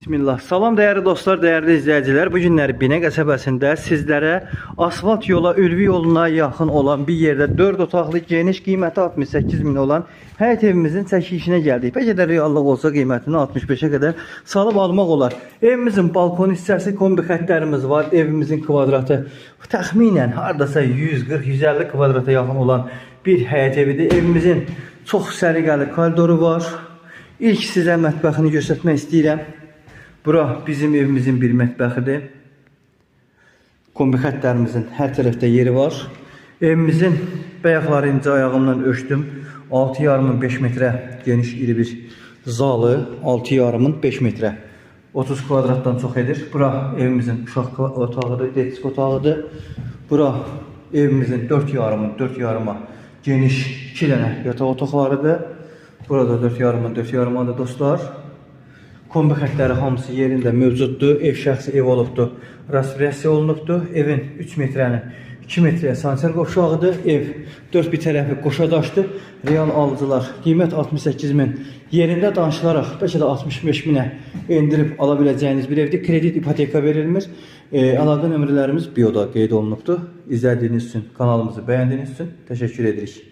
Bismillah. Salam değerli dostlar, değerli izleyiciler. Bu günləri Binə qəsəbəsində sizlərə asfalt yola, Ülvi yoluna yaxın olan bir yerdə 4 otaqlı geniş, qiyməti 68 min olan həyət evimizin çəkilişinə gəldik. Bəlkə də reallıq olsa qiymətini 65'e qədər salıb almaq olar. Evimizin balkon hissəsi, kombi xəttlərimiz var. Evimizin kvadratı təxminən hardasa 140-150 kvadrata yaxın olan bir həyət evidir. Evimizin çox səliqəli koridoru var. İlk sizə mətbəxini göstərmək istəyirəm. Bura bizim evimizin bir mətbəxidir. Kombi xəttlərimizin hər tərəfdə yeri var. Evimizin bəyaqları incə ayağımdan ölçdüm. 6,5 metrə geniş iri bir zalı, 6,5 metrə. 30 kvadratdan çox edir. Bura evimizin uşaq otağıdır, detisk otağıdır. Bura evimizin 4,5 geniş 2 dənə yataq otaqlarıdır. Burada 4,5 dostlar. Kombi xəttləri hamısı yerində mövcuddur. Ev şəxsi ev olubdur. Rasvrasiya olunubdur. Evin 3 metrəni 2 metrəyə sanitar qovşağıdır. Ev 4 bir tərəfi qoşadaşdır. Real alıcılar qiymət 68 min yerində danışılaraq bəlkə də 65 minə endirib ala biləcəyiniz bir evdir. Kredit, ipoteka verilmir. Əlaqə nömrələrimiz bioda qeyd olunubdur. İzlədiyiniz üçün, kanalımızı bəyəndiyiniz üçün təşəkkür edirik.